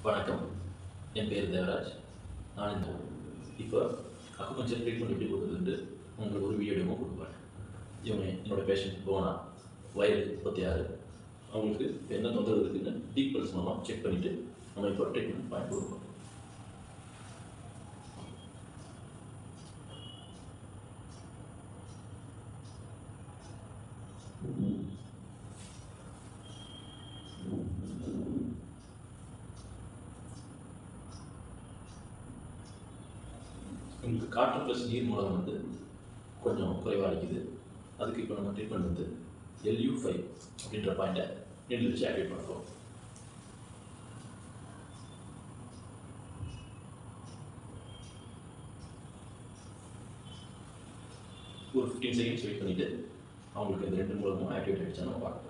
வணக்கம், என் பேர் தேவராஜ். நான் இப்போ அக்குபஞ்சர் ட்ரீட்மெண்ட் எப்படி கொடுக்குறதுன்ட்டு உங்களுக்கு ஒரு வீடியோ டெமோ கொடுப்பேன். இவங்க என்னோடய பேஷண்ட் போனா வயது 36. அவங்களுக்கு என்ன தொந்தரவு இருக்குதுன்னு டீப் பல்ஸ் மூலமாக செக் பண்ணிவிட்டு நம்ம இப்போ ட்ரீட்மெண்ட் பண்ணி கொடுப்போம். உங்களுக்கு காற்று ப்ளஸ் நீர் மூலம் கொஞ்சம் குறைவாக அடிக்குது. அதுக்கு இப்போ நம்ம ட்ரீட்மெண்ட் LU5 அப்படின்ற பாயிண்ட்டை நீடில் வச்சு ஆக்டிவேட் பண்ணுறோம். ஒரு 15 செகண்ட்ஸ் வெயிட் பண்ணிவிட்டு அவங்களுக்கு இந்த 2 மூலமும் ஆக்டிவேட் ஆகிடுச்சா நம்ம பார்க்கலாம்.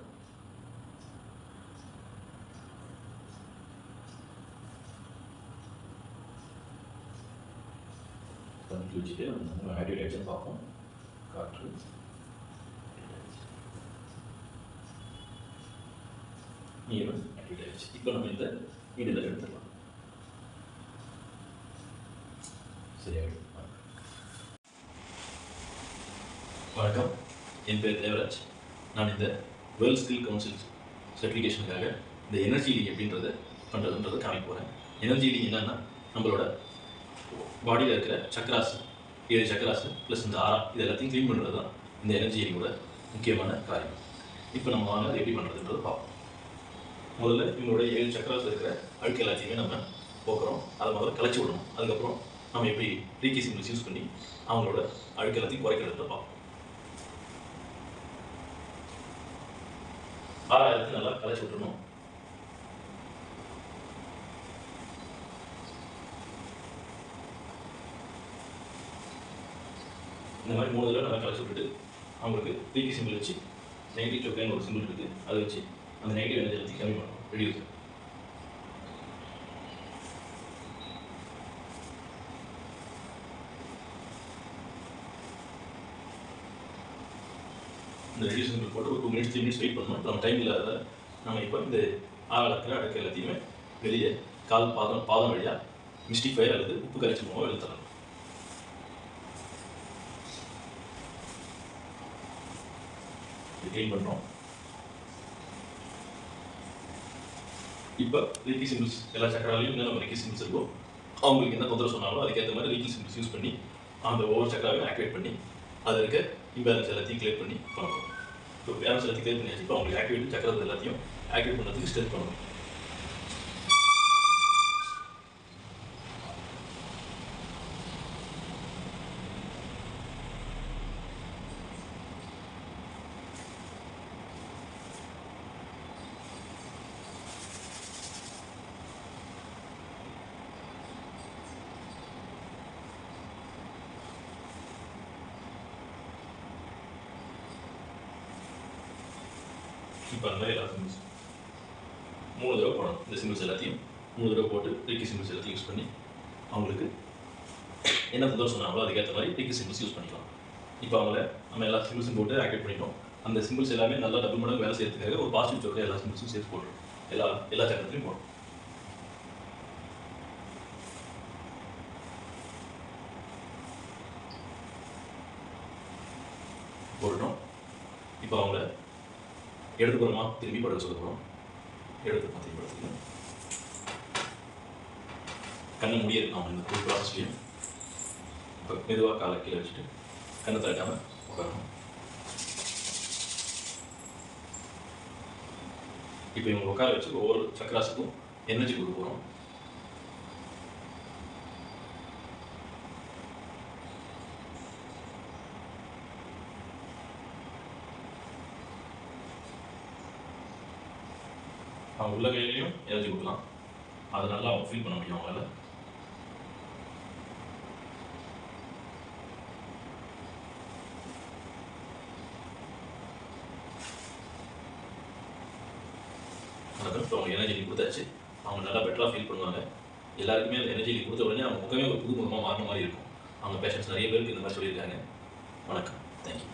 கணக்கு வச்சுட்டு நம்ம ஆக்டிவேட் ஆகிடுச்சுன்னு பார்ப்போம். காற்று நீரும் ஆக்டிவேட் ஆகிடுச்சு. இப்போ நம்ம இந்த நீடில் எடுத்துடலாம். சரியாயிடும். வணக்கம், என் பேர் தேவராஜ். நான் இந்த வேர்ல்ட் ஸ்கில் கவுன்சில் சர்டிஃபிகேஷனுக்காக இந்த எனர்ஜி லீக் எப்படின்றத பண்ணுறதுன்றதை காமிக்க போகிறேன். எனர்ஜி லீக் என்னென்னா, நம்மளோட பாடியில் இருக்கிற சக்கராஸ் 7 சக்கராஸ் ப்ளஸ் இந்த ஆரா இது எல்லாத்தையும் க்ளீன் பண்ணுறது தான் இந்த எனர்ஜி லீக்கோட முக்கியமான காரியம். இப்போ நம்ம வாங்க அதை எப்படி பண்ணுறதுன்றது பார்ப்போம். முதல்ல இவங்களோட 7 சக்கராஸ் இருக்கிற அழுக்கு எல்லாத்தையுமே நம்ம போக்குறோம். அதை முதல்ல கலைச்சி விடணும். அதுக்கப்புறம் நம்ம எப்படி ரீகி சிம்பிள்ஸ் யூஸ் பண்ணி அவங்களோட அழுக்கு எல்லாத்தையும் குறைக்கிறத பார்ப்போம். ஆறாயிரத்து நல்லா கலைச்சி விட்டுறணும். இந்த மாதிரி 3 தடவை நல்லா கலைச்சி விட்டுட்டு அவங்களுக்கு ரீகி சிம்பிள் வச்சு நெகட்டிவ் சோக்கைன்னு ஒரு சிம்பிள் இருக்குது, அதை வச்சு அந்த நெகட்டிவ் எனர்ஜி எல்லாத்தையும் கம்மி பண்ணணும், ரெடியூஸ். இந்த ரெடியூஸ் சிம்பிள் போட்டு ஒரு 2 மினிட்ஸ் 3 மினிட்ஸ் வெயிட் பண்ணணும். இப்போ நம்ம டைம் இல்லாத நம்ம இப்போ இந்த ஆழக்கிற அடக்க எல்லாத்தையுமே வெளியே கால் பாதம் வழியாக மிஸ்டிஃபயர் அல்லது உப்பு கரைச்சி மூலமாக வெளியே தரணும். க்ளீன் பண்ணுறோம். இப்போ ரீகி சிம்பிள்ஸ் எல்லா சக்கராலையும் என்ன நம்ம ரீகி சிம்பிள்ஸ் இருக்கோ அவங்களுக்கு என்ன தொந்தரவு சொன்னாலும் அதுக்கேற்ற மாதிரி ரீகி சிம்பிள்ஸ் யூஸ் பண்ணி அந்த ஒவ்வொரு சக்கராவையும் ஆக்டிவேட் பண்ணி அதில் இருக்க இம்பேலன்ஸ் எல்லாத்தையும் கிளியர் பண்ணி பண்ணணும். இப்போ பேலன்ஸ் எல்லாத்தையும் கிளியர் பண்ணியாச்சு. இப்போ அவங்களுக்கு ஆக்டிவேட் சக்கரத்தை எல்லாத்தையும் ஆக்டிவேட் பண்ணுறதுக்கு ஸ்ட்ரெச் பண்ணணும். இப்போ அந்த மாதிரி எல்லா சிம்பிள்ஸ் 3 தடவை போடணும். இந்த சிம்பிள்ஸ் எல்லாத்தையும் 3 தடவை போட்டு ரீகி சிம்பிள்ஸ் எல்லாத்தையும் யூஸ் பண்ணி அவங்களுக்கு என்ன தொந்தரவு சொன்னாங்களோ அதுக்கேற்ற மாதிரி ரீகி சிம்பிள்ஸ் யூஸ் பண்ணிக்கலாம். இப்போ அவங்கள நம்ம எல்லா சிம்பிள்ஸும் போட்டு ஆக்டிவேட் பண்ணிட்டோம். அந்த சிம்பிள்ஸ் எல்லாமே நல்லா டபுள் மடங்கு வேலை செய்யறதுக்காக ஒரு பாசிட்டிவ் சோக்கை எல்லா சிம்பிள்ஸும் சேர்த்து போடுறோம். எல்லா சக்கரத்துலையும் போடுறோம். போடணும். இப்போ அவங்கள இடதுபுறமாக திரும்பி படுக்க சொல்ல போகிறோம். இடதுபுறமாக திரும்பி படுத்துக்கணும். கண்ணை முடிய இருக்கணும். இந்த ஃபுல் ப்ராசஸ்லையும் இப்போ மெதுவாக காலை கீழே வச்சுட்டு கண்ணை திறக்காமல் உட்காரணும். இப்போ இவங்க உட்கார வச்சு ஒவ்வொரு சக்கராசுக்கும் எனர்ஜி கொடுக்க போகிறோம். அவங்க உள்ள கையிலையும் எனர்ஜி கொடுக்கலாம். அதை நல்லா அவங்க ஃபீல் பண்ண முடியும் அவங்களால. இப்போ அவங்க எனர்ஜி கொடுத்தாச்சு. அவங்க நல்லா பெட்டராக ஃபீல் பண்ணுவாங்க. எல்லாருக்குமே அந்த எனர்ஜி கொடுத்த உடனே அவங்க முகமே ஒரு புது முகமாக மாறின மாதிரி இருக்கும். அவங்க பேஷண்ட்ஸ் நிறைய பேருக்கு இந்த மாதிரி சொல்லியிருக்காங்க. வணக்கம், தேங்க்யூ.